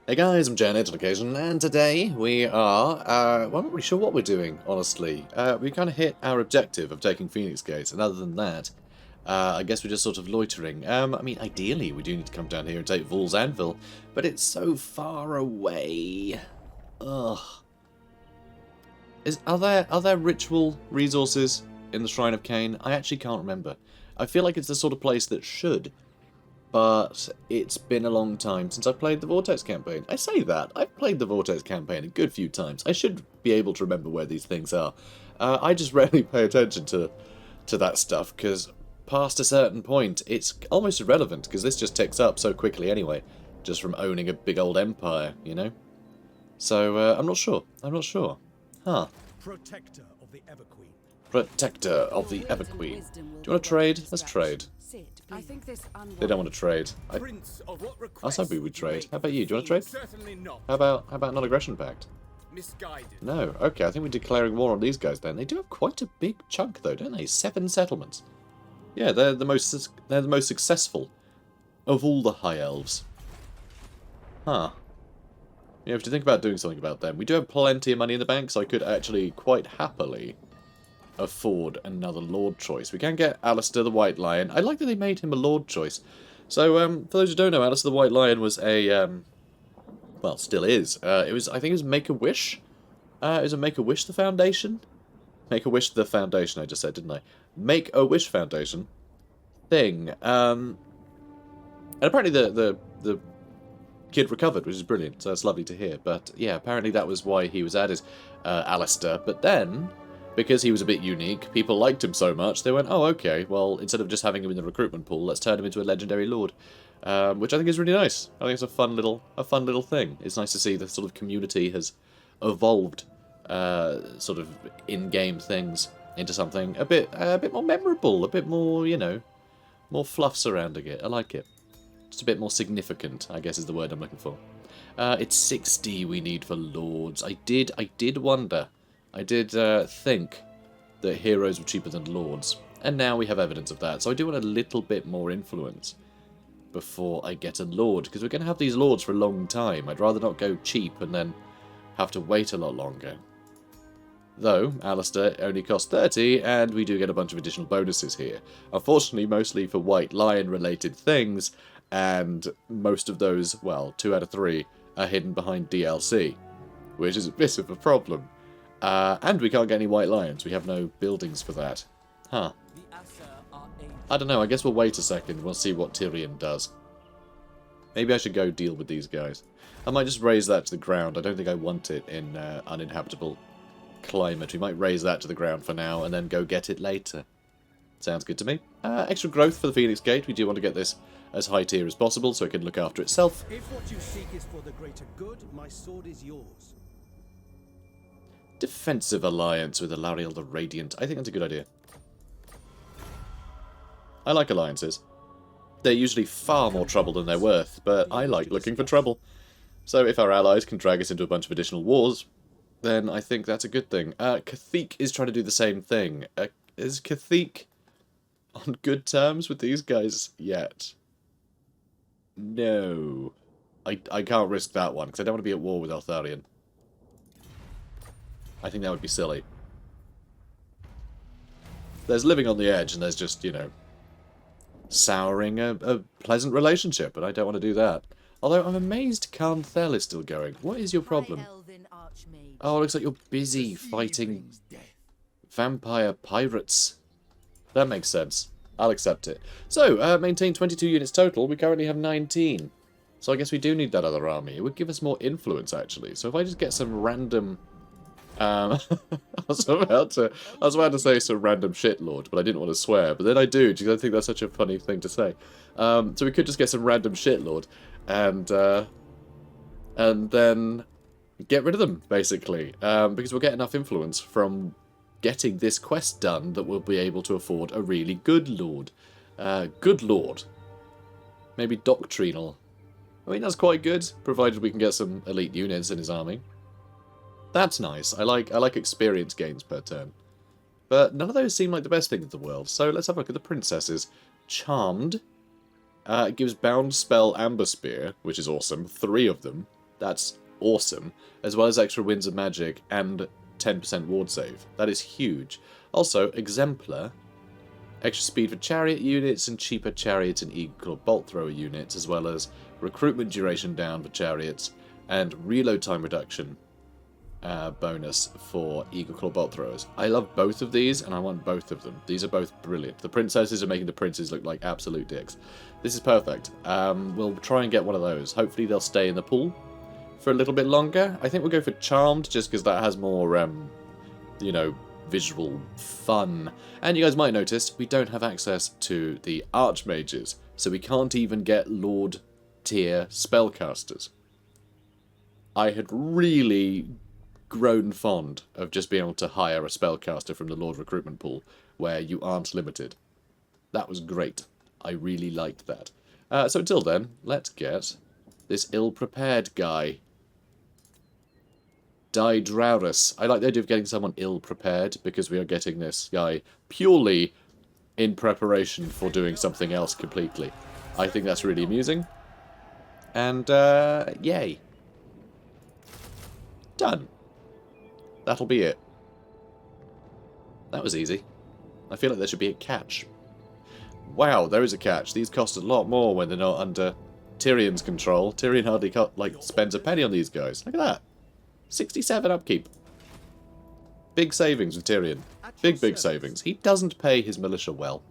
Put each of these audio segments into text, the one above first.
Hey guys, I'm Untitled Chapter, and today we are, well, I'm not really sure what we're doing, honestly. We kind of hit our objective of taking Phoenix Gate, and other than that, I guess we're just sort of loitering. I mean, ideally, we do need to come down here and take Vol's Anvil, but it's so far away. Ugh. Are there ritual resources in the Shrine of Kane? I actually can't remember. I feel like it's the sort of place that should. But it's been a long time since I've played the Vortex campaign. I say that. I've played the Vortex campaign a good few times. I should be able to remember where these things are. I just rarely pay attention to that stuff, because past a certain point, it's almost irrelevant, because this just ticks up so quickly anyway, just from owning a big old empire, you know? So, I'm not sure. I'm not sure. Huh. Protector of the Everqueen. Protector of the Everqueen. Do you want to trade? Let's trade. I think this They don't want to trade. I was hoping we would trade. How about you? Do you want to trade? Certainly not. How about non-aggression pact? Misguided. No. Okay, I think we're declaring war on these guys then. They do have quite a big chunk though, don't they? 7 settlements. Yeah, they're the most successful of all the high elves. Huh. You have to think about doing something about them. We do have plenty of money in the bank, so I could actually quite happily afford another Lord choice. We can get Alistair the White Lion. I like that they made him a Lord choice. So, for those who don't know, Alistair the White Lion was a, well, still is. I think it was Make-A-Wish. It was a Make-A-Wish the Foundation? Make-A-Wish the Foundation, I just said, didn't I? Make-A-Wish Foundation thing. And apparently the kid recovered, which is brilliant, so it's lovely to hear. But, yeah, apparently that was why he was added, Alistair. But then, because he was a bit unique, people liked him so much, they went, oh, okay, well, instead of just having him in the recruitment pool, let's turn him into a legendary lord. Which I think is really nice. I think it's a fun little thing. It's nice to see the sort of community has evolved, sort of in-game things into something a bit more memorable, a bit more, you know, more fluff surrounding it. I like it. Just a bit more significant, I guess is the word I'm looking for. It's 60 we need for lords. I did wonder. I did think that heroes were cheaper than lords, and now we have evidence of that. So I do want a little bit more influence before I get a lord, because we're going to have these lords for a long time. I'd rather not go cheap and then have to wait a lot longer. Though, Alistair only costs 30, and we do get a bunch of additional bonuses here. Unfortunately, mostly for White Lion-related things, and most of those, well, 2 out of 3, are hidden behind DLC, which is a bit of a problem. And we can't get any White Lions. We have no buildings for that. Huh. I don't know. I guess we'll wait a second. We'll see what Tyrion does. Maybe I should go deal with these guys. I might just raise that to the ground. I don't think I want it in uninhabitable climate. We might raise that to the ground for now and then go get it later. Sounds good to me. Extra growth for the Phoenix Gate. We do want to get this as high tier as possible so it can look after itself. If what you seek is for the greater good, my sword is yours. Defensive alliance with Alariel the Radiant. I think that's a good idea. I like alliances. They're usually far more trouble than they're worth, but I like looking for trouble. So if our allies can drag us into a bunch of additional wars, then I think that's a good thing. Cathik is trying to do the same thing. Is Cathik on good terms with these guys yet? No. I can't risk that one, because I don't want to be at war with Eltharion. I think that would be silly. There's living on the edge, and there's just, you know, souring a pleasant relationship, and I don't want to do that. Although I'm amazed Carnthel is still going. What is your problem? Oh, it looks like you're busy fighting vampire pirates. That makes sense. I'll accept it. So, maintain 22 units total. We currently have 19. So I guess we do need that other army. It would give us more influence, actually. So if I just get some random... I was about to say some random shitlord, but I didn't want to swear. But then I do, because I think that's such a funny thing to say. So we could just get some random shitlord, and then get rid of them, basically. Because we'll get enough influence from getting this quest done that we'll be able to afford a really good lord. Good lord. Maybe doctrinal. I mean, that's quite good, provided we can get some elite units in his army. That's nice. I like experience gains per turn. But none of those seem like the best thing in the world, so let's have a look at the princesses. Charmed. It gives Bound Spell Amber Spear, which is awesome. 3 of them. That's awesome. As well as extra winds of magic and 10% ward save. That is huge. Also, Exemplar, extra speed for chariot units and cheaper chariot and eagle bolt thrower units, as well as recruitment duration down for chariots and reload time reduction bonus for Eagle Claw Bolt Throwers. I love both of these, and I want both of them. These are both brilliant. The princesses are making the princes look like absolute dicks. This is perfect. We'll try and get one of those. Hopefully they'll stay in the pool for a little bit longer. I think we'll go for Charmed, just because that has more, you know, visual fun. And you guys might notice, we don't have access to the Archmages, so we can't even get Lord tier spellcasters. I had really grown fond of just being able to hire a spellcaster from the Lord recruitment pool where you aren't limited. That was great. I really liked that. So until then, let's get this ill-prepared guy. Dydraurus. I like the idea of getting someone ill-prepared because we are getting this guy purely in preparation for doing something else completely. I think that's really amusing. And, yay. Done. That'll be it. That was easy. I feel like there should be a catch. Wow, there is a catch. These cost a lot more when they're not under Tyrion's control. Tyrion hardly spends a penny on these guys. Look at that. 67 upkeep. Big savings with Tyrion. Big savings. He doesn't pay his militia well.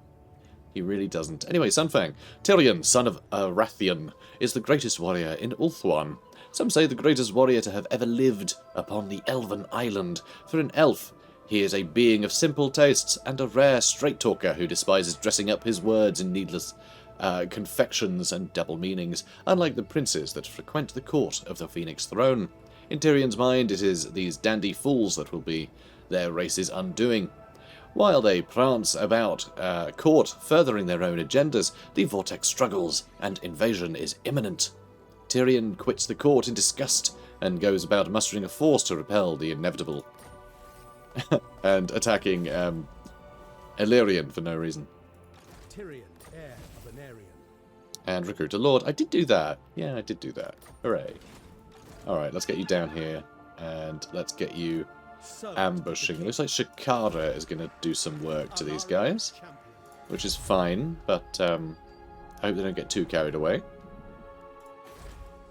He really doesn't. Anyway, Sunfang. Tyrion, son of Arathion, is the greatest warrior in Ulthoan. Some say the greatest warrior to have ever lived upon the Elven Island. For an elf, he is a being of simple tastes and a rare straight-talker who despises dressing up his words in needless confections and double meanings, unlike the princes that frequent the court of the Phoenix Throne. In Tyrion's mind, it is these dandy fools that will be their race's undoing. While they prance about court, furthering their own agendas, the vortex struggles, and invasion is imminent. Tyrion quits the court in disgust and goes about mustering a force to repel the inevitable. And attacking Illyrian for no reason. Tyrion, heir of an Aryan. And recruit a lord. I did do that. Yeah, I did do that. Hooray. Alright, let's get you down here. And let's get you ambushing. It looks like Shikara is going to do some work to these guys. Which is fine, but I hope they don't get too carried away.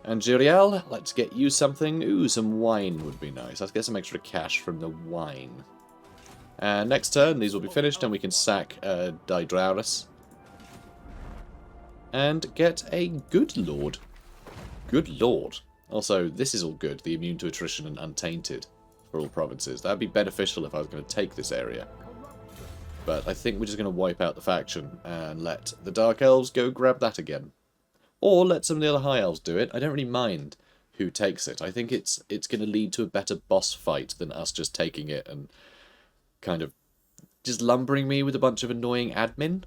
And Jiriel, let's get you something. Ooh, some wine would be nice. Let's get some extra cash from the wine. And next turn, these will be finished, and we can sack Dydraurus. And get a good lord. Good lord. Also, this is all good. The immune to attrition and untainted for all provinces. That would be beneficial if I was going to take this area. But I think we're just going to wipe out the faction and let the Dark Elves go grab that again. Or let some of the other High Elves do it. I don't really mind who takes it. I think it's going to lead to a better boss fight than us just taking it and kind of just lumbering me with a bunch of annoying admin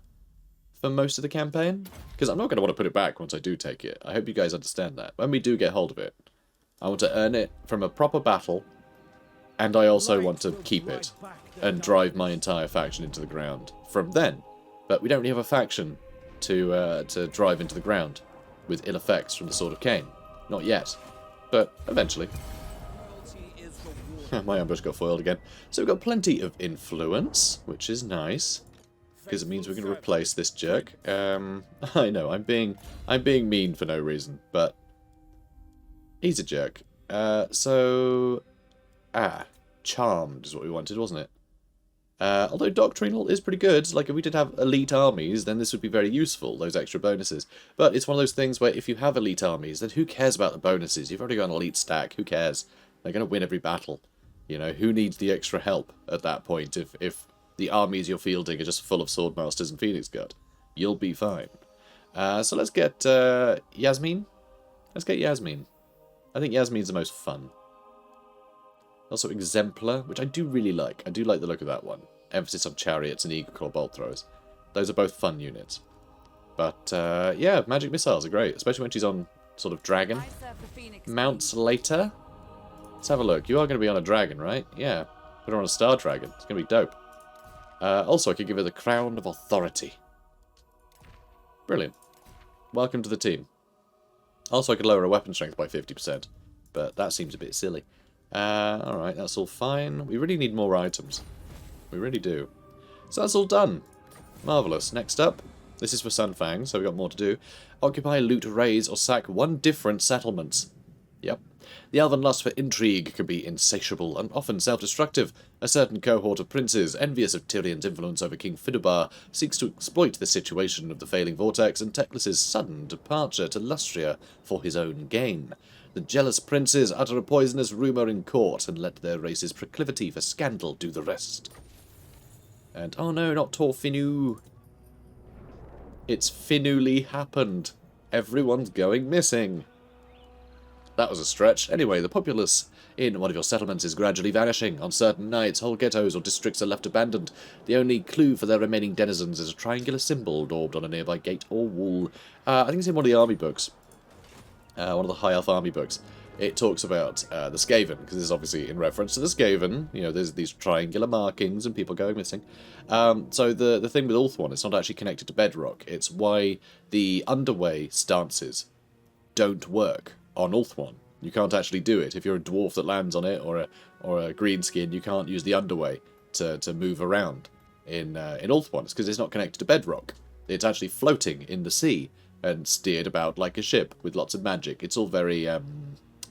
for most of the campaign. Because I'm not going to want to put it back once I do take it. I hope you guys understand that. When we do get hold of it, I want to earn it from a proper battle, and I also want to keep it and drive my entire faction into the ground from then. But we don't really have a faction to drive into the ground with ill effects from the Sword of Kane. Not yet, but eventually. My ambush got foiled again. So we've got plenty of influence, which is nice, because it means we're going to replace this jerk. I know, I'm being mean for no reason, but he's a jerk. Charmed is what we wanted, wasn't it? Although Doctrinal is pretty good. Like, if we did have elite armies, then this would be very useful, those extra bonuses. But it's one of those things where if you have elite armies, then who cares about the bonuses? You've already got an elite stack. Who cares? They're going to win every battle. You know, who needs the extra help at that point if the armies you're fielding are just full of Swordmasters and Phoenix Guard? You'll be fine. So let's get Yasmin. Let's get Yasmin. I think Yasmin's the most fun. Also Exemplar, which I do really like. I do like the look of that one. Emphasis on chariots and eagle claw bolt throwers. Those are both fun units. But, yeah, magic missiles are great, especially when she's on sort of dragon. Mounts later. Let's have a look. You are going to be on a dragon, right? Yeah. Put her on a star dragon. It's going to be dope. Also, I could give her the Crown of Authority. Brilliant. Welcome to the team. Also, I could lower her weapon strength by 50%. but that seems a bit silly. Alright, that's all fine. We really need more items. We really do. So that's all done. Marvellous. Next up, this is for Sunfang, so we've got more to do. Occupy, loot, raise, or sack one different settlement. Yep. The elven lust for intrigue can be insatiable and often self-destructive. A certain cohort of princes, envious of Tyrion's influence over King Fidubar, seeks to exploit the situation of the failing vortex and Teclis's sudden departure to Lustria for his own gain. The jealous princes utter a poisonous rumour in court and let their race's proclivity for scandal do the rest. And, oh no, not Tor Finu. It's Finuli happened. Everyone's going missing. That was a stretch. Anyway, the populace in one of your settlements is gradually vanishing. On certain nights, whole ghettos or districts are left abandoned. The only clue for their remaining denizens is a triangular symbol daubed on a nearby gate or wall. I think it's in one of the army books. One of the High Elf army books. It talks about the Skaven, because this is obviously in reference to the Skaven. You know, there's these triangular markings and people going missing. So the thing with Ulthoan, it's not actually connected to bedrock. It's why the underway stances don't work on Ulthoan. You can't actually do it. If you're a dwarf that lands on it, or a greenskin, you can't use the underway to move around in Ulthoan. It's because it's not connected to bedrock. It's actually floating in the sea and steered about like a ship with lots of magic. It's all very,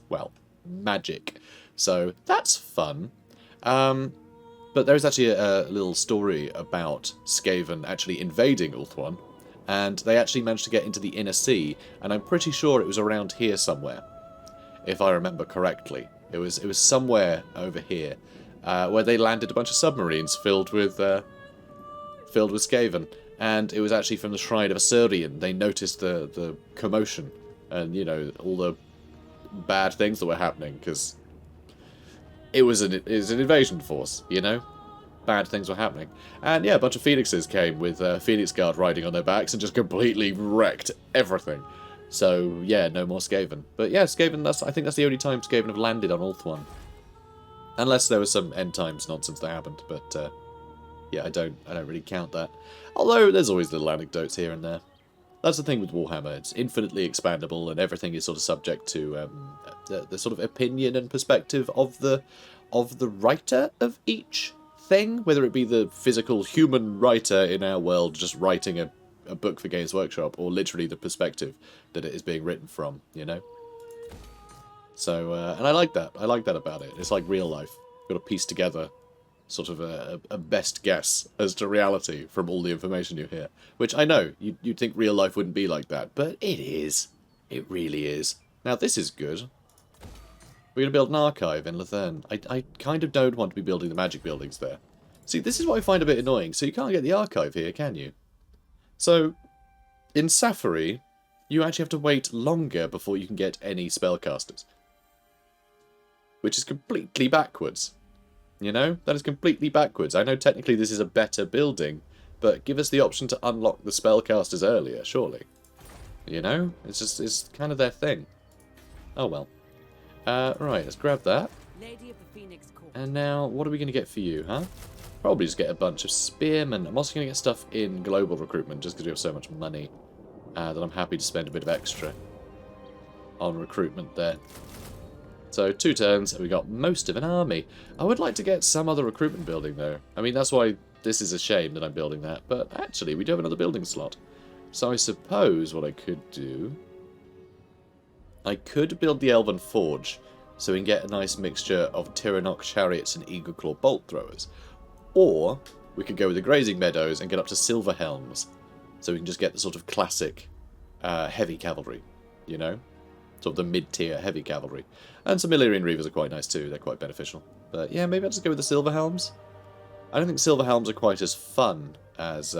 well, magic. So that's fun. But there is actually a little story about Skaven actually invading Ulthoan, and they actually managed to get into the inner sea, and I'm pretty sure it was around here somewhere, if I remember correctly. It was somewhere over here, where they landed a bunch of submarines filled with Skaven, and it was actually from the Shrine of Kane. They noticed the commotion, and, you know, all the bad things that were happening, because it was an invasion force, you know? Bad things were happening. And yeah, a bunch of phoenixes came with Phoenix Guard riding on their backs and just completely wrecked everything. So yeah, no more Skaven. But yeah, Skaven, I think that's the only time Skaven have landed on Ulthoan. Unless there was some end times nonsense that happened, but yeah, I don't really count that. Although there's always little anecdotes here and there. That's the thing with Warhammer, it's infinitely expandable and everything is sort of subject to the sort of opinion and perspective of the writer of each thing, whether it be the physical human writer in our world just writing a book for Games Workshop, or literally the perspective that it is being written from, you know? So, and I like that. I like that about it. It's like real life. You've got to piece together sort of a best guess as to reality from all the information you hear. Which I know, you'd think real life wouldn't be like that, but it is. It really is. Now this is good. We're going to build an archive in Ulthoan. I kind of don't want to be building the magic buildings there. See, this is what I find a bit annoying. So you can't get the archive here, can you? So, in Safari, you actually have to wait longer before you can get any spellcasters. Which is completely backwards. You know? That is completely backwards. I know technically this is a better building, but give us the option to unlock the spellcasters earlier, surely. You know? It's kind of their thing. Oh well. Right, let's grab that. Lady of the Phoenix Court. And now, what are we going to get for you, huh? Probably just get a bunch of spearmen. I'm also going to get stuff in global recruitment, just because we have so much money that I'm happy to spend a bit of extra on recruitment there. So 2 turns, and we got most of an army. I would like to get some other recruitment building, though. I mean, that's why this is a shame that I'm building that. But actually, we do have another building slot. So I suppose what I could do... I could build the Elven Forge, so we can get a nice mixture of Tyrion chariots and Eagleclaw bolt throwers. Or we could go with the Grazing Meadows and get up to Silver Helms, so we can just get the sort of classic heavy cavalry, you know? Sort of the mid-tier heavy cavalry. And some Illyrian Reavers are quite nice too, they're quite beneficial. But yeah, maybe I'll just go with the Silver Helms. I don't think Silver Helms are quite as fun as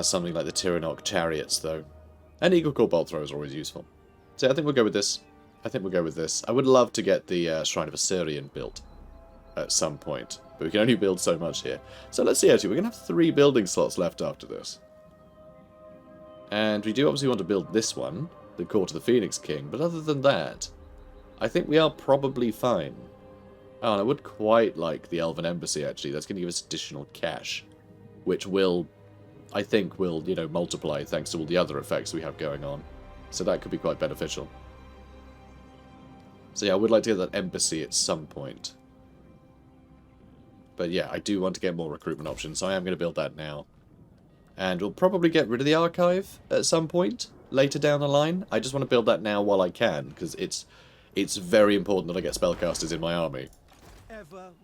something like the Tyrion chariots, though. And Eagleclaw bolt throwers are always useful. So I think we'll go with this. I would love to get the Shrine of Kane built at some point, but we can only build so much here. So let's see, actually, we're going to have 3 building slots left after this. And we do obviously want to build this one, the Court of the Phoenix King, but other than that, I think we are probably fine. Oh, and I would quite like the Elven Embassy, actually. That's going to give us additional cash, which will... I think will, you know, multiply thanks to all the other effects we have going on. So that could be quite beneficial. So yeah, I would like to get that embassy at some point. But yeah, I do want to get more recruitment options, so I am going to build that now. And we'll probably get rid of the archive at some point later down the line. I just want to build that now while I can, because it's very important that I get spellcasters in my army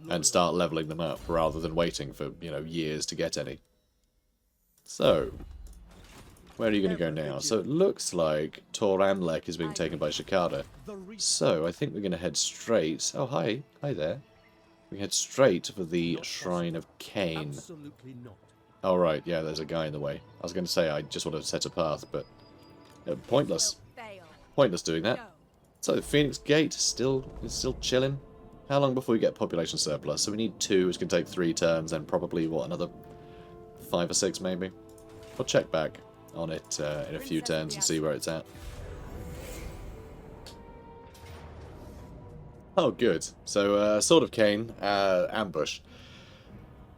and start leveling them up rather than waiting for, you know, years to get any. So, where are you going to go now? So it looks like Tor Amlek is being taken by Shikada. So I think we're going to head straight. Oh, hi. Hi there. We head straight for the Shrine of Kane. Oh, right. Yeah, there's a guy in the way. I was going to say I just want to set a path, but pointless. Pointless doing that. So the Phoenix Gate is still chilling. How long before we get population surplus? So we need 2, which can take 3 turns, and probably, what, another 5 or 6 maybe? I'll check back on it in a few turns and see where it's at. Oh, good. So, Sword of Kane, ambush.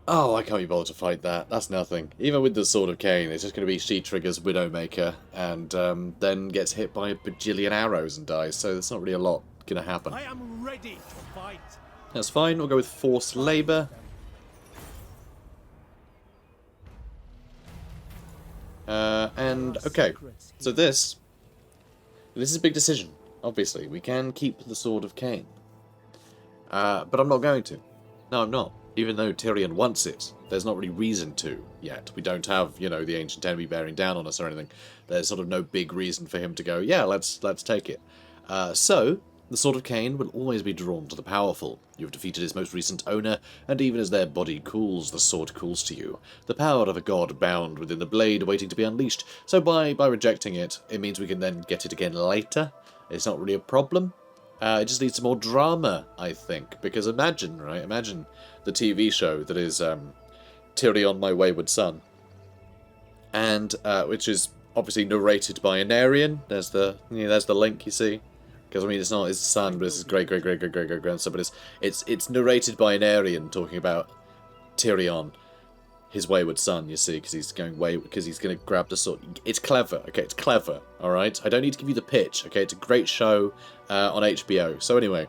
Oh, I can't be bothered to fight that. That's nothing. Even with the Sword of Kane, it's just going to be she triggers Widowmaker and then gets hit by a bajillion arrows and dies, so there's not really a lot going to happen. I am ready to fight. That's fine. We'll go with Forced Labour. And, okay. So this is a big decision, obviously. We can keep the Sword of Kane. But I'm not going to. No, I'm not. Even though Tyrion wants it, there's not really reason to yet. We don't have, you know, the ancient enemy bearing down on us or anything. There's sort of no big reason for him to go, yeah, let's take it. So, the Sword of Kane will always be drawn to the powerful. You have defeated its most recent owner, and even as their body cools, the sword cools to you. The power of a god bound within the blade waiting to be unleashed. So by rejecting it, it means we can then get it again later. It's not really a problem. It just needs some more drama, I think. Because imagine, right? Imagine the TV show that is Tyrion, My Wayward Son. And which is obviously narrated by an Aryan. There's the link, you see. Because I mean, it's not his son, but it's his great-great-great-great-great-grandson. But it's narrated by an Aryan talking about Tyrion, his wayward son. You see, because he's going because he's going to grab the sword. It's clever, okay? It's clever, all right. I don't need to give you the pitch, okay? It's a great show on HBO. So anyway,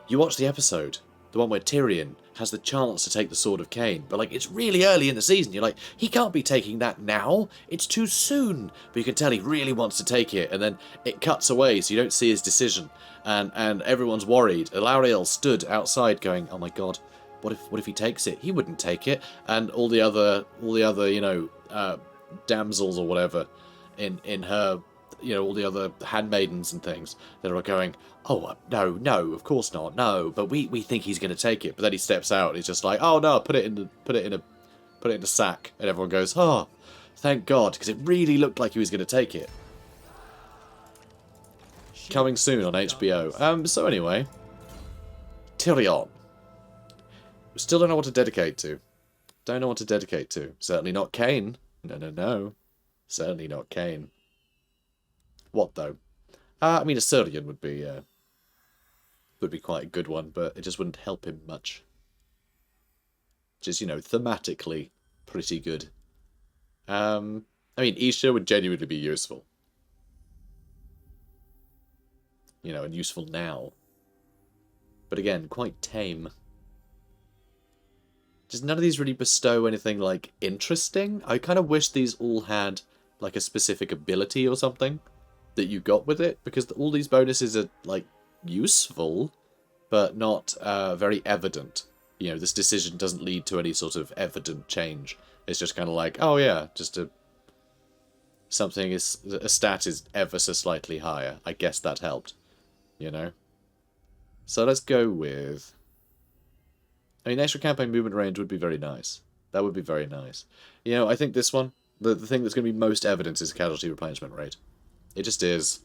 you watch the episode, the one where Tyrion has the chance to take the Sword of Kane, but like it's really early in the season. You're like, he can't be taking that now. It's too soon. But you can tell he really wants to take it, and then it cuts away, so you don't see his decision, and everyone's worried. Elariel stood outside, going, "Oh my God, what if he takes it? He wouldn't take it." And all the other you know damsels or whatever in her, you know, all the other handmaidens and things that are going, "Oh no, of course not, no. But we think he's going to take it." But then he steps out. And he's just like, "Oh no, put it in a sack." And everyone goes, "Oh, thank God," because it really looked like he was going to take it. Coming soon on HBO. So anyway, Tyrion. Still don't know what to dedicate to. Don't know what to dedicate to. Certainly not Kane. No. Certainly not Kane. What though? I mean, Assyrian would be quite a good one, but it just wouldn't help him much. Just, you know, thematically pretty good. I mean, Isha would genuinely be useful. You know, and useful now. But again, quite tame. Just none of these really bestow anything, like, interesting. I kind of wish these all had, like, a specific ability or something that you got with it, because all these bonuses are, like, useful, but not very evident. You know, this decision doesn't lead to any sort of evident change. It's just kind of like, oh yeah, just a stat is ever so slightly higher. I guess that helped, you know? So let's go with... I mean, extra campaign movement range would be very nice. That would be very nice. You know, I think this one, the thing that's going to be most evident is casualty replenishment rate. It just is.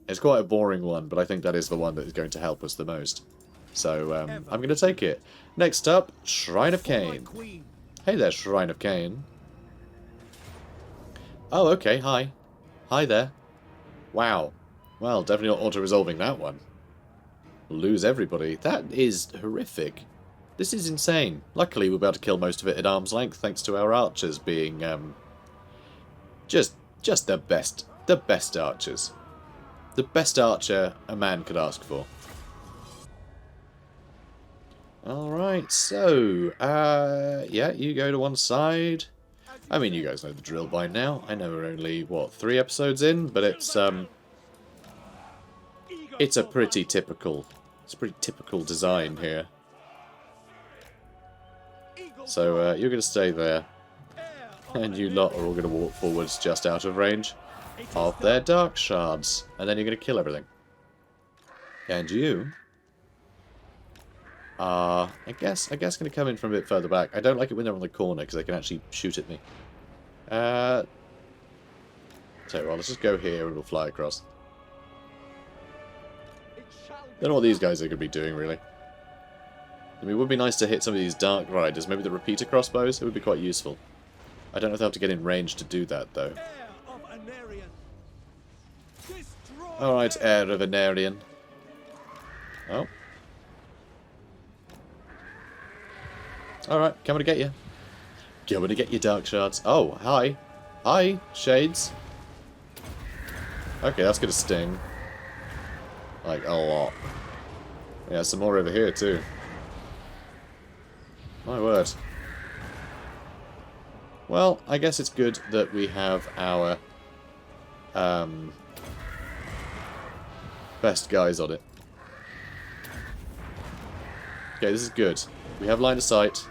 It's quite a boring one, but I think that is the one that is going to help us the most. So, I'm going to take it. Next up, Shrine of Kane. Hey there, Shrine of Kane. Oh, okay, hi. Hi there. Wow. Well, definitely not auto-resolving that one. Lose everybody. That is horrific. This is insane. Luckily, we'll be able to kill most of it at arm's length, thanks to our archers being, just the best archers. The best archer a man could ask for. Alright, so, yeah, you go to one side. I mean, you guys know the drill by now. I know we're only, what, 3 episodes in, but it's a pretty typical design here. So, you're going to stay there. And you lot are all going to walk forwards just out of range of their dark shards. And then you're going to kill everything. And you are, I guess going to come in from a bit further back. I don't like it when they're on the corner because they can actually shoot at me. So, well, let's just go here and we'll fly across. Don't know what these guys are going to be doing, really. I mean, it would be nice to hit some of these Dark Riders. Maybe the repeater crossbows? It would be quite useful. I don't know if they have to get in range to do that, though. Alright, Heir of Anarian. Oh. Alright, coming to get you. Coming to get you, Dark Shards. Oh, hi. Hi, Shades. Okay, that's going to sting. Like, a lot. Yeah, some more over here, too. My word. Well, I guess it's good that we have our best guys on it. Okay, this is good. We have line of sight.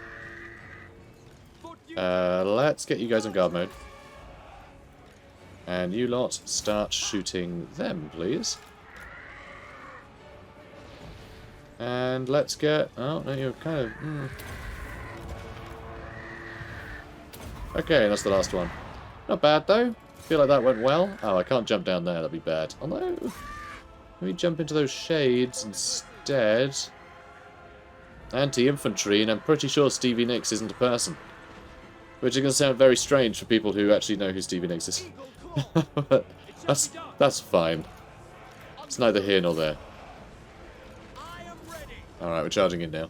Let's get you guys on guard mode. And you lot start shooting them, please. And let's get... Oh, no, you're kind of... Okay, that's the last one. Not bad, though. Feel like that went well. Oh, I can't jump down there. That'd be bad. Although, let me jump into those shades instead. Anti-infantry, and I'm pretty sure Stevie Nicks isn't a person. Which is going to sound very strange for people who actually know who Stevie Nicks is. But that's fine. It's neither here nor there. Alright, we're charging in now.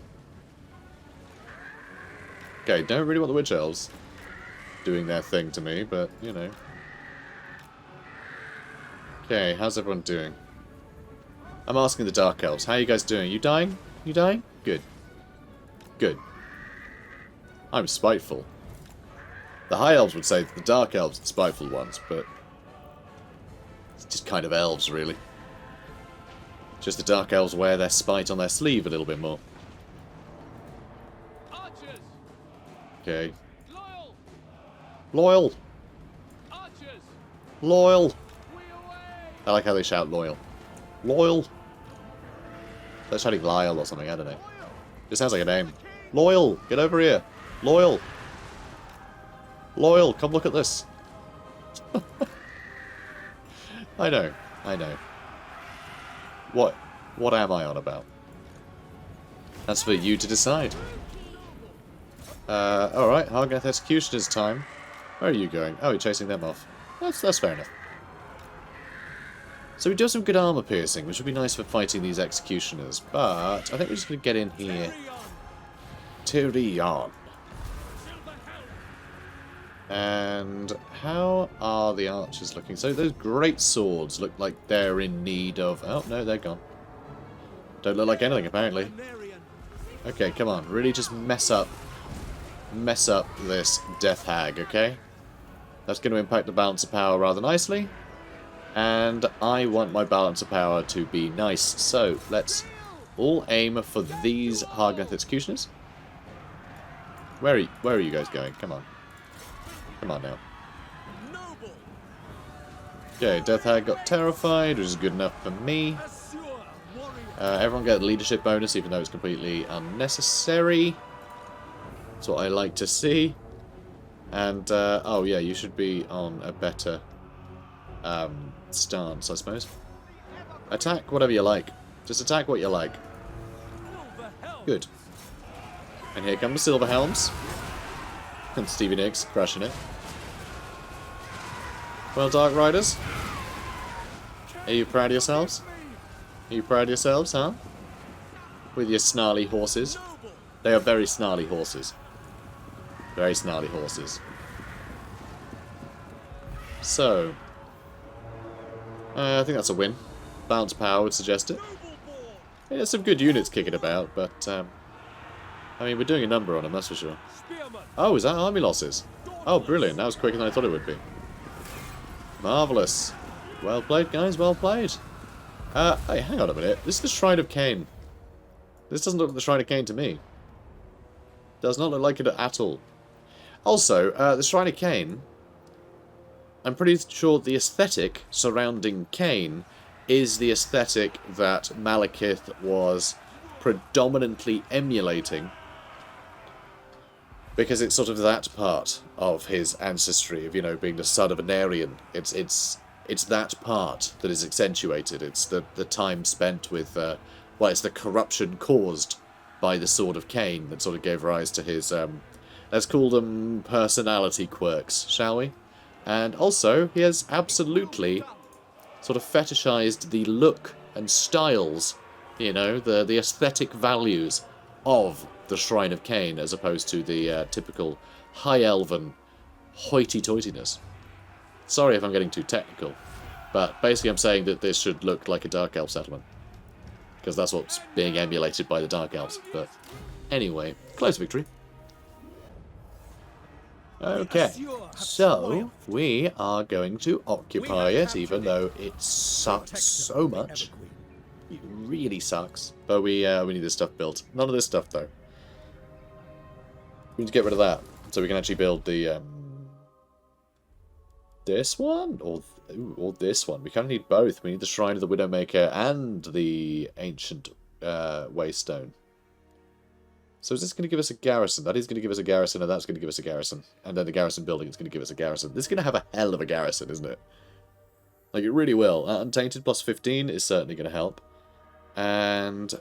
Okay, don't really want the Witch Elves doing their thing to me, but, you know. Okay, how's everyone doing? I'm asking the Dark Elves. How are you guys doing? You dying? You dying? Good. Good. I'm spiteful. The High Elves would say that the Dark Elves are the spiteful ones, but it's just kind of elves, really. Just the Dark Elves wear their spite on their sleeve a little bit more. Archers. Okay. Loyal! Archers. Loyal! I like how they shout loyal. Loyal! They're shouting Lyle or something, I don't know. It sounds like a name. Loyal! Get over here! Loyal! Loyal! Come look at this! I know. I know. What am I on about? That's for you to decide. Alright, Hargath Executioner's time. Where are you going? Oh, you're chasing them off. That's fair enough. So we do have some good armor piercing, which would be nice for fighting these executioners, but I think we're just going to get in here. Tyrion. And how are the archers looking? So those great swords look like they're in need of... Oh, no, they're gone. Don't look like anything, apparently. Okay, come on. Really just mess up this Death Hag, okay? That's going to impact the balance of power rather nicely. And I want my balance of power to be nice. So, let's all aim for these Hargath Executioners. Where are you guys going? Come on. Come on now. Okay, Death Hag got terrified, which is good enough for me. Everyone get a leadership bonus, even though it's completely unnecessary. That's what I like to see. And, oh yeah, you should be on a better stance, I suppose. Attack whatever you like. Just attack what you like. Good. And here come the Silver Helms. And Stevie Nicks crushing it. Well, Dark Riders, are you proud of yourselves? Are you proud of yourselves, huh? With your snarly horses. They are very snarly horses. Very snarly horses. So, I think that's a win. Balanced power would suggest it. Yeah, some good units kicking about, but, I mean, we're doing a number on them, that's for sure. Oh, is that army losses? Oh, brilliant. That was quicker than I thought it would be. Marvellous. Well played, guys, well played. Hey, hang on a minute. This is the Shrine of Kane. This doesn't look like the Shrine of Kane to me. Does not look like it at all. Also, the Shrine of Kane, I'm pretty sure the aesthetic surrounding Kane is the aesthetic that Malekith was predominantly emulating, because it's sort of that part of his ancestry of, you know, being the son of an Aryan. It's that part that is accentuated. It's the time spent with, well, it's the corruption caused by the Sword of Kane that sort of gave rise to his, let's call them personality quirks, shall we? And also, he has absolutely sort of fetishized the look and styles, you know, the aesthetic values of the Shrine of Kane, as opposed to the typical high elven hoity-toityness. Sorry if I'm getting too technical, but basically I'm saying that this should look like a Dark Elf settlement, because that's what's being emulated by the Dark Elves. But anyway, close victory. Okay, so we are going to occupy it, even though it sucks so much. It really sucks. But we need this stuff built. None of this stuff, though. We need to get rid of that, so we can actually build the, this one? Or this one. We kind of need both. We need the Shrine of the Widowmaker and the Ancient Waystone. So is this going to give us a garrison? That is going to give us a garrison, and that's going to give us a garrison. And then the garrison building is going to give us a garrison. This is going to have a hell of a garrison, isn't it? Like, it really will. Untainted plus 15 is certainly going to help. And,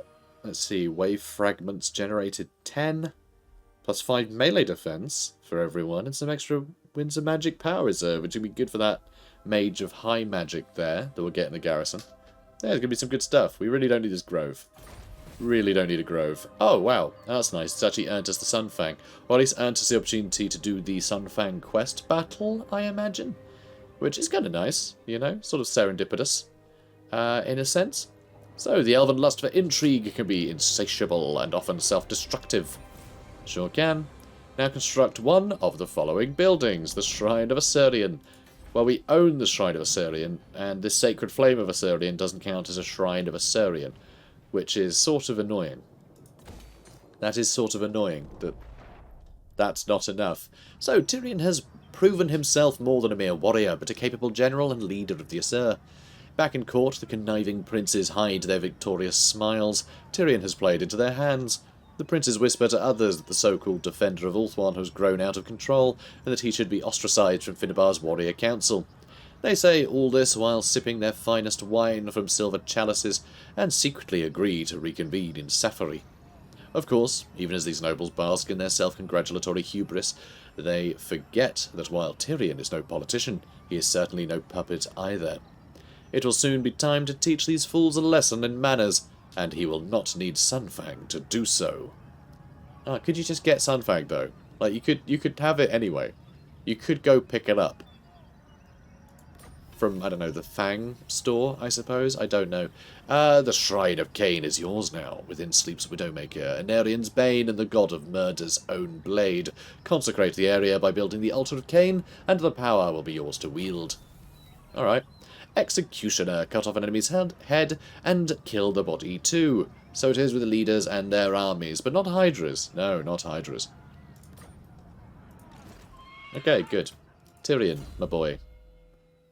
let's see, wave fragments generated 10. Plus 5 melee defense for everyone. And some extra Winds of Magic power reserve, which would be good for that mage of high magic there that we'll get in the garrison. Yeah, there's going to be some good stuff. We really don't need this grove. Really don't need a grove. Oh, wow. That's nice. It's actually earned us the Sunfang. Or at least earned us the opportunity to do the Sunfang quest battle, I imagine. Which is kind of nice, you know? Sort of serendipitous, in a sense. So, the elven lust for intrigue can be insatiable and often self-destructive. Sure can. Now construct one of the following buildings. The Shrine of Assyrian. Well, we own the Shrine of Assyrian, and the Sacred Flame of Assyrian doesn't count as a Shrine of Assyrian, which is sort of annoying. That is sort of annoying, that that's not enough. So, Tyrion has proven himself more than a mere warrior, but a capable general and leader of the Aesir. Back in court, the conniving princes hide their victorious smiles. Tyrion has played into their hands. The princes whisper to others that the so-called defender of Ulthoan has grown out of control, and that he should be ostracised from Finnebar's warrior council. They say all this while sipping their finest wine from silver chalices, and secretly agree to reconvene in Safari. Of course, even as these nobles bask in their self-congratulatory hubris, they forget that while Tyrion is no politician, he is certainly no puppet either. It will soon be time to teach these fools a lesson in manners, and he will not need Sunfang to do so. Ah, could you just get Sunfang, though? Like, you could have it anyway. You could go pick it up. From, I don't know, the Fang store, I suppose? I don't know. The Shrine of Kane is yours now. Within sleeps Widowmaker, Anarian's bane and the god of murder's own blade. Consecrate the area by building the altar of Kane, and the power will be yours to wield. Alright. Executioner. Cut off an enemy's head and kill the body too. So it is with the leaders and their armies, but not Hydras. No, not Hydras. Okay, good. Tyrion, my boy.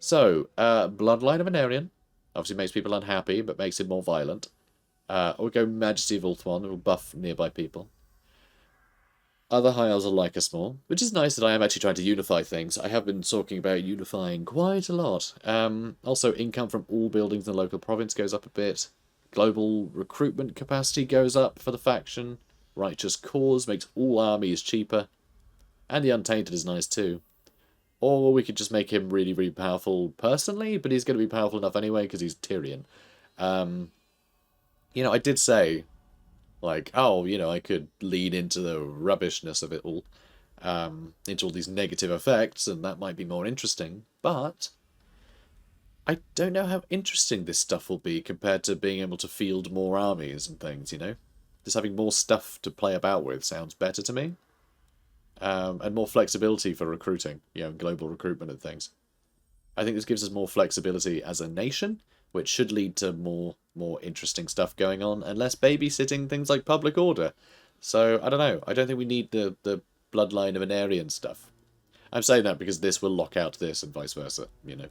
So, Bloodline of Anarian. Obviously makes people unhappy, but makes him more violent. We'll go Majesty of Ulthuan, who will buff nearby people. Other high elves will like us more, which is nice that I am actually trying to unify things. I have been talking about unifying quite a lot. Also, income from all buildings in the local province goes up a bit. Global recruitment capacity goes up for the faction. Righteous Cause makes all armies cheaper. And the Untainted is nice too. Or we could just make him really, really powerful personally, but he's going to be powerful enough anyway because he's Tyrion. You know, I did say, like, oh, you know, I could lean into the rubbishness of it all, into all these negative effects, and that might be more interesting. But I don't know how interesting this stuff will be compared to being able to field more armies and things, you know? Just having more stuff to play about with sounds better to me. And more flexibility for recruiting, you know, global recruitment and things. I think this gives us more flexibility as a nation, which should lead to more interesting stuff going on, and less babysitting things like public order. So, I don't know. I don't think we need the bloodline of an Aryan stuff. I'm saying that because this will lock out this and vice versa, you know,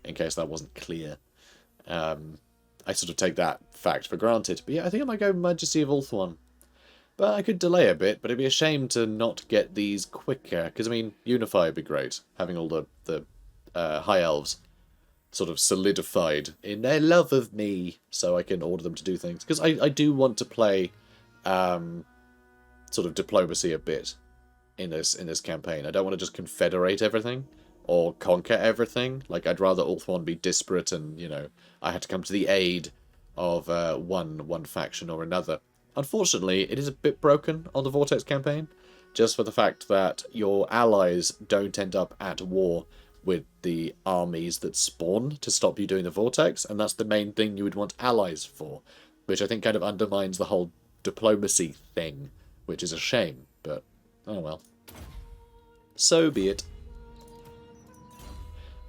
in case that wasn't clear. I sort of take that fact for granted. But yeah, I think I might go Majesty of Ulthoan. But I could delay a bit, but it'd be a shame to not get these quicker. Because, I mean, Unify would be great. Having all the High Elves sort of solidified in their love of me, so I can order them to do things. Because I do want to play sort of diplomacy a bit in this campaign. I don't want to just confederate everything or conquer everything. Like, I'd rather Ulthuan be disparate and, you know, I had to come to the aid of one faction or another. Unfortunately, it is a bit broken on the Vortex campaign, just for the fact that your allies don't end up at war with the armies that spawn to stop you doing the Vortex, and that's the main thing you would want allies for, which I think kind of undermines the whole diplomacy thing, which is a shame, but oh well. So be it.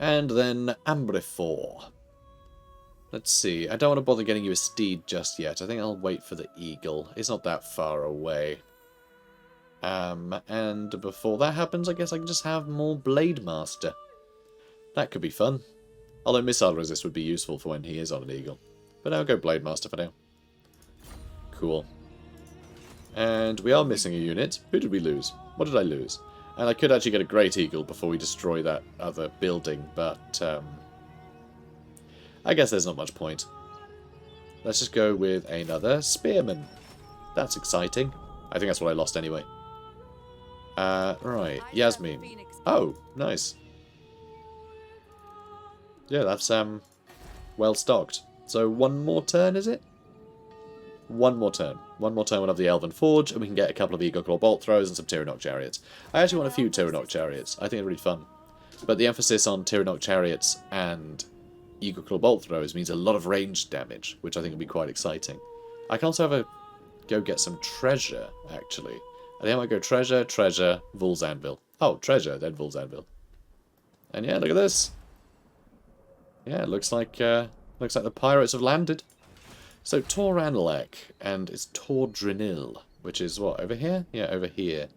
And then Ambrifor. Let's see, I don't want to bother getting you a steed just yet. I think I'll wait for the eagle. It's not that far away. And before that happens, I guess I can just have more Blade Master. That could be fun. Although missile resist would be useful for when he is on an eagle. But I'll go Blade Master for now. Cool. And we are missing a unit. Who did we lose? What did I lose? And I could actually get a Great Eagle before we destroy that other building, but I guess there's not much point. Let's just go with another Spearman. That's exciting. I think that's what I lost anyway. Right, Yasmin. Oh, nice. Yeah, that's well stocked. So one more turn, is it? One more turn. One more turn we'll have the Elven Forge, and we can get a couple of Eagle Claw Bolt Throws and some Tyrion Chariots. I actually want a few Tyrion Chariots. I think they're really fun. But the emphasis on Tyrion Chariots and Eagle Claw Bolt Throws means a lot of range damage, which I think will be quite exciting. I can also have go get some treasure, actually. I think I might go treasure, Vol's Anvil. Oh, treasure, then Vol's Anvil. And yeah, look at this. Yeah, it looks like the pirates have landed. So Toranlek, and it's Tordrinil, which is what, over here? Yeah, over here.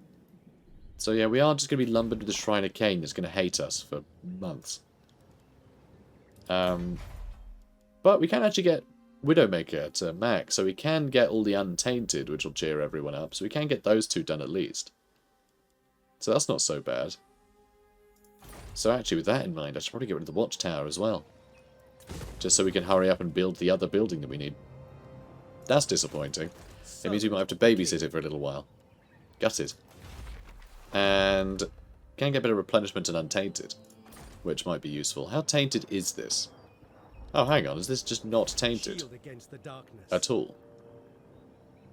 So yeah, we are just going to be lumbered with the Shrine of Kane that's going to hate us for months. But we can actually get Widowmaker to max, so we can get all the Untainted, which will cheer everyone up. So we can get those two done at least. So that's not so bad. So actually, with that in mind, I should probably get rid of the Watchtower as well. Just so we can hurry up and build the other building that we need. That's disappointing. It means we might have to babysit it for a little while. Gutted. And can get a bit of replenishment and Untainted, which might be useful. How tainted is this? Oh, hang on. Is this just not tainted at all?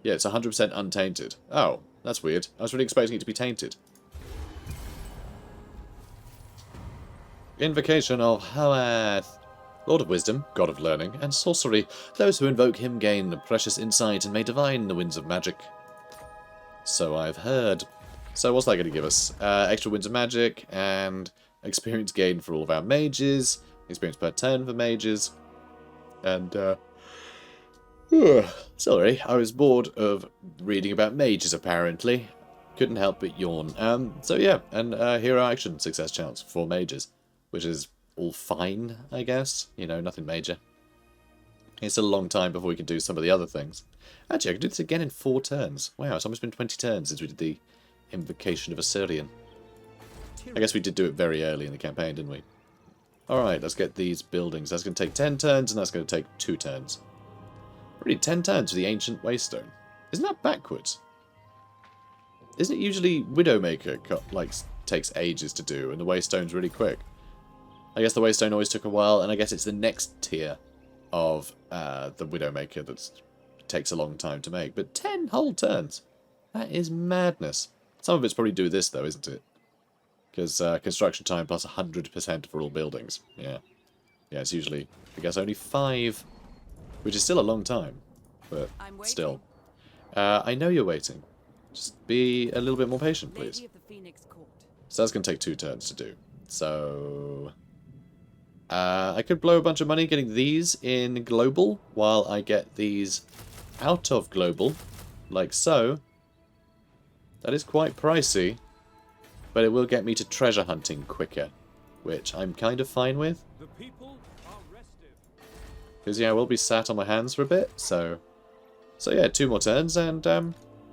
Yeah, it's 100% untainted. Oh, that's weird. I was really expecting it to be tainted. Invocation of Hoath. Lord of Wisdom, God of Learning, and Sorcery. Those who invoke him gain precious insight and may divine the winds of magic. So I've heard. So what's that going to give us? Extra winds of magic and experience gain for all of our mages. Experience per turn for mages. And, sorry, I was bored of reading about mages, apparently. Couldn't help but yawn. So yeah, and hero action success chance for mages, which is all fine, I guess. You know, nothing major. It's still a long time before we can do some of the other things. Actually, I can do this again in 4 turns. Wow, it's almost been 20 turns since we did the Invocation of Assyrian. I guess we did do it very early in the campaign, didn't we? Alright, let's get these buildings. That's going to take 10 turns, and that's going to take 2 turns. Really, 10 turns for the Ancient Waystone. Isn't that backwards? Isn't it usually Widowmaker, like, takes ages to do, and the Waystone's really quick? I guess the Waystone always took a while, and I guess it's the next tier of the Widowmaker that takes a long time to make. But 10 whole turns! That is madness. Some of it's probably do this, though, isn't it? Because construction time plus 100% for all buildings. Yeah. Yeah, it's usually, I guess, only 5, which is still a long time, but still. I know you're waiting. Just be a little bit more patient, please. Lady of the Phoenix Court. So that's going to take 2 turns to do. So... I could blow a bunch of money getting these in global, while I get these out of global, like so. That is quite pricey, but it will get me to treasure hunting quicker, which I'm kind of fine with. The people are restive. Because, yeah, I will be sat on my hands for a bit, so yeah, 2 more turns, and,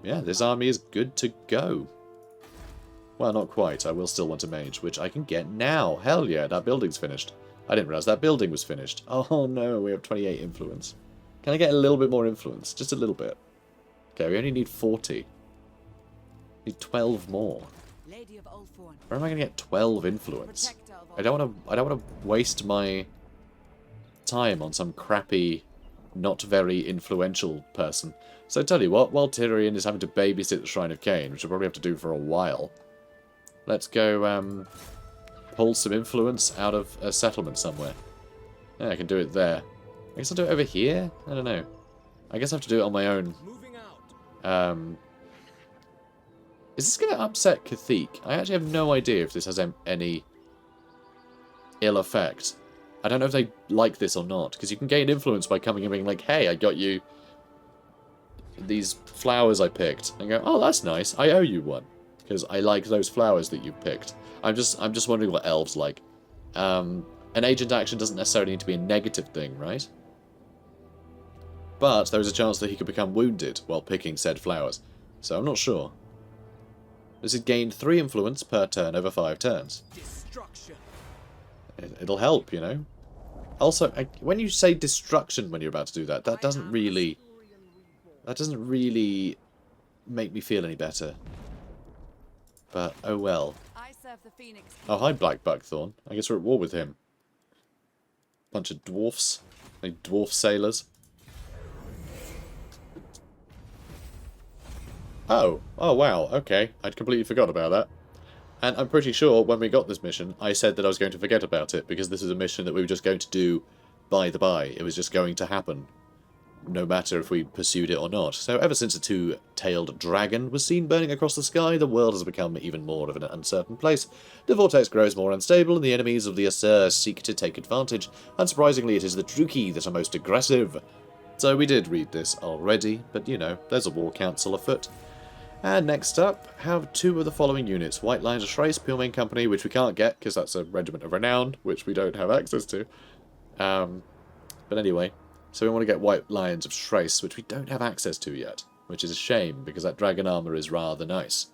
yeah, this army is good to go. Well, not quite. I will still want a mage, which I can get now. Hell yeah, that building's finished. I didn't realise that building was finished. Oh no, we have 28 influence. Can I get a little bit more influence? Just a little bit. Okay, we only need 40. Need 12 more. Lady of Ulthoan. Where am I going to get 12 influence? Protector of I don't want to waste my time on some crappy, not very influential person. So I tell you what, while Tyrion is having to babysit the Shrine of Kane, which I'll probably have to do for a while, let's go pull some influence out of a settlement somewhere. Yeah, I can do it there. I guess I'll do it over here? I don't know. I guess I have to do it on my own. Moving out. Is this going to upset Cathaic? I actually have no idea if this has any ill effect. I don't know if they like this or not, because you can gain influence by coming and being like, hey, I got you these flowers I picked. And go, oh, that's nice. I owe you one, because I like those flowers that you picked. I'm just wondering what elves like. An agent action doesn't necessarily need to be a negative thing, right? But there is a chance that he could become wounded while picking said flowers. So I'm not sure. This has gained 3 influence per turn over 5 turns. Destruction. It'll help, you know. Also, when you say destruction when you're about to do that, that doesn't really make me feel any better. But oh well. I serve the Phoenix. Oh, hi, Black Buckthorn. I guess we're at war with him. Bunch of dwarfs. Like dwarf sailors. Oh. Oh, wow. Okay. I'd completely forgot about that. And I'm pretty sure when we got this mission, I said that I was going to forget about it, because this is a mission that we were just going to do by the by. It was just going to happen, no matter if we pursued it or not. So ever since a 2-tailed dragon was seen burning across the sky, the world has become even more of an uncertain place. The vortex grows more unstable, and the enemies of the Aesir seek to take advantage. Unsurprisingly, it is the Druki that are most aggressive. So we did read this already, but you know, there's a war council afoot. And next up, have 2 of the following units. White Lions of Schrace, Pure Main Company, which we can't get, because that's a regiment of renown, which we don't have access to. But anyway, so we want to get White Lions of Schrace, which we don't have access to yet, which is a shame, because that dragon armour is rather nice.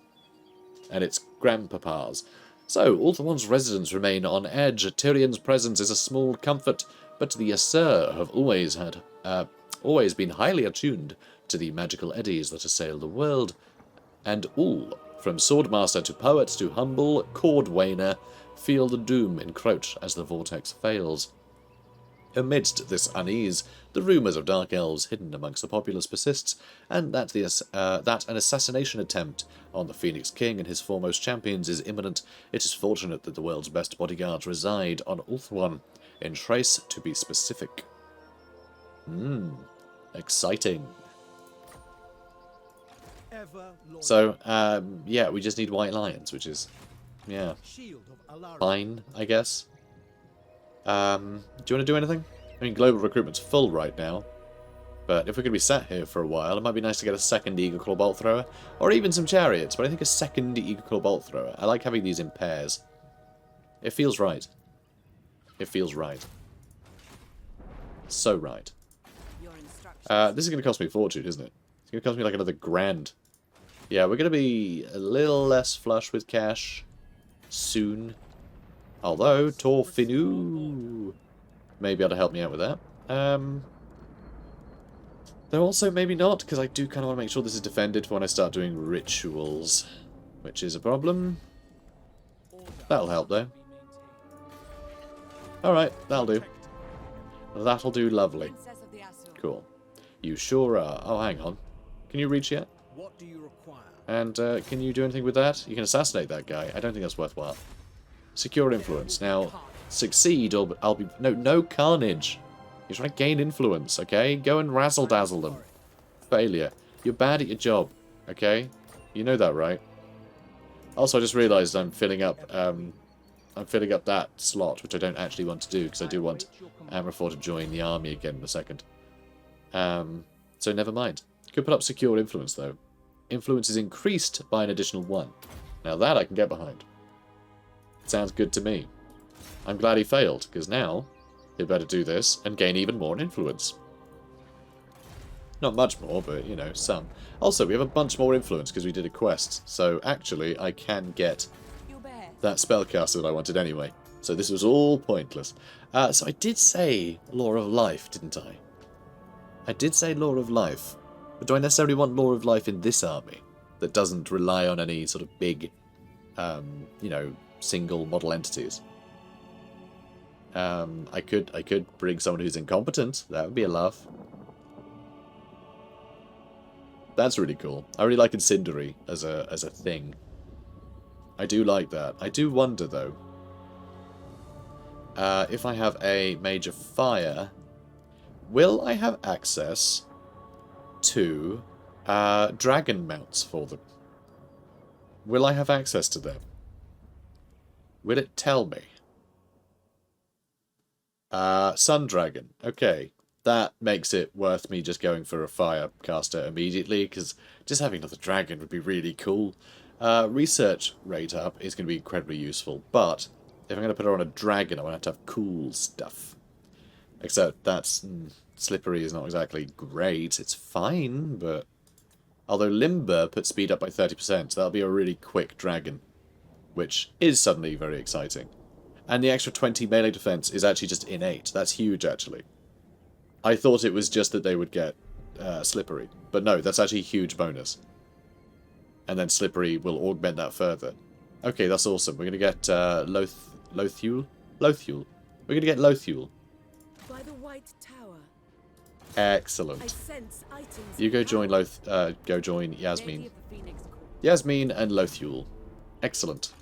And it's grandpapa's. So, Ulthuan's residents remain on edge. Tyrion's presence is a small comfort, but the Aesir have always been highly attuned to the magical eddies that assail the world. And all, from swordmaster to poet to humble cordwainer, feel the doom encroach as the vortex fails. Amidst this unease, the rumours of dark elves hidden amongst the populace persists, and that an assassination attempt on the Phoenix King and his foremost champions is imminent. It is fortunate that the world's best bodyguards reside on Ulthuan, in Schrace to be specific. Exciting. So, yeah, we just need White Lions, which is, yeah, fine, I guess. Do you want to do anything? I mean, global recruitment's full right now, but if we're going to be sat here for a while, it might be nice to get a second Eagle Claw Bolt Thrower, or even some chariots, but I think a second Eagle Claw Bolt Thrower. I like having these in pairs. It feels right. It feels right. So right. This is going to cost me a fortune, isn't it? It's going to cost me like another grand. Yeah, we're going to be a little less flush with cash soon. Although, Torfinu may be able to help me out with that. Though also maybe not, because I do kind of want to make sure this is defended for when I start doing rituals, which is a problem. That'll help, though. Alright, that'll do. That'll do lovely. Cool. You sure are. Oh, hang on. Can you reach yet? What do you require? And can you do anything with that? You can assassinate that guy. I don't think that's worthwhile. Secure influence. Now, succeed or I'll be... No carnage. You're trying to gain influence, okay? Go and razzle-dazzle them. Failure. You're bad at your job, okay? You know that, right? Also, I just realised I'm filling up that slot, which I don't actually want to do, because I do want Amraphor to join the army again in a second. So never mind. Could put up secure influence, though. Influence is increased by an additional 1. Now that I can get behind. Sounds good to me. I'm glad he failed, because now he'd better do this and gain even more influence. Not much more, but, you know, some. Also, we have a bunch more influence because we did a quest, so actually I can get that spellcaster that I wanted anyway. So this was all pointless. So I did say Law of Life, didn't I? I did say Law of Life. But do I necessarily want Law of Life in this army that doesn't rely on any sort of big, you know, single model entities? I could bring someone who's incompetent. That would be a laugh. That's really cool. I really like Incendiary as a thing. I do like that. I do wonder, though, if I have a Mage of Fire, will I have access to dragon mounts for them? Will I have access to them? Will it tell me? Sun Dragon. Okay. That makes it worth me just going for a Firecaster immediately, because just having another dragon would be really cool. Research rate up is going to be incredibly useful, but if I'm going to put her on a dragon, I want to have cool stuff. Except that's... Slippery is not exactly great. It's fine, but... Although Limber puts speed up by 30%, so that'll be a really quick dragon, which is suddenly very exciting. And the extra 20 melee defense is actually just innate. That's huge, actually. I thought it was just that they would get Slippery, but no, that's actually a huge bonus. And then Slippery will augment that further. Okay, that's awesome. We're going to get Lothule? Lothule. We're going to get Lothule. By the White Tower. Excellent. I sense items You go join go join Yasmin. Lady of the Phoenix Court. Yasmin and Lothule. Excellent.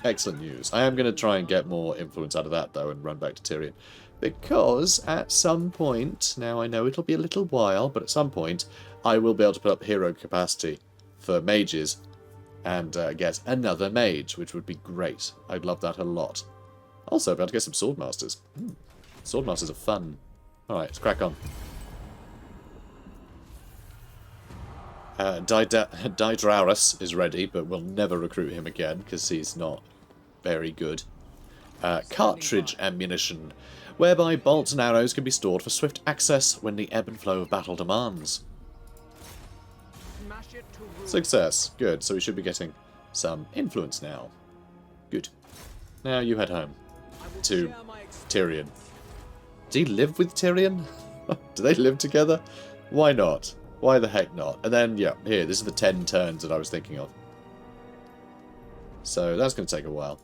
Excellent news. I am going to try and get more influence out of that, though, and run back to Tyrion. Because at some point, now I know it'll be a little while, but at some point, I will be able to put up hero capacity for mages and get another mage, which would be great. I'd love that a lot. Also, I'll be able to get some swordmasters. Swordmasters are fun. Alright, let's crack on. Dydraurus is ready, but we'll never recruit him again, because he's not very good. Cartridge ammunition, whereby bolts and arrows can be stored for swift access when the ebb and flow of battle demands. Smash it to ruin. Success. Good, so we should be getting some influence now. Good. Now you head home to Share my experience. Tyrion. Do you live with Tyrion? Do they live together? Why not? Why the heck not? And then, yeah, here, this is the 10 turns that I was thinking of. So that's going to take a while.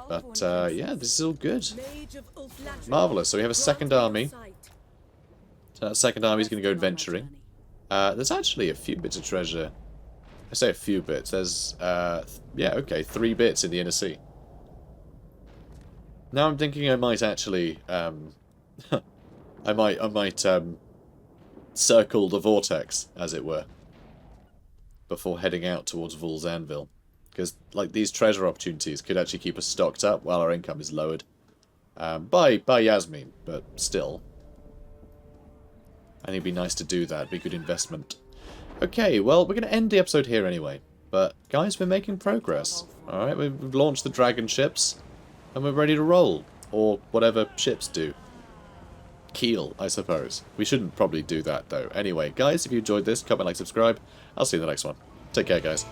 But, yeah, this is all good. Mage of Ulthoan. Marvellous. So we have a second army. Sight. So that second army is going to go adventuring. There's actually a few bits of treasure. I say a few bits. There's, yeah, okay, 3 bits in the Inner Sea. Now I'm thinking I might actually, I might circle the vortex, as it were, before heading out towards Vul's Anvil. Because, like, these treasure opportunities could actually keep us stocked up while our income is lowered. By Yasmin, but still. I think it'd be nice to do that. It'd be a good investment. Okay, well, we're going to end the episode here anyway. But, guys, we're making progress. Alright, we've launched the dragon ships, and we're ready to roll. Or whatever ships do. Keel, I suppose. We shouldn't probably do that, though. Anyway, guys, if you enjoyed this, comment, like, subscribe. I'll see you in the next one. Take care, guys.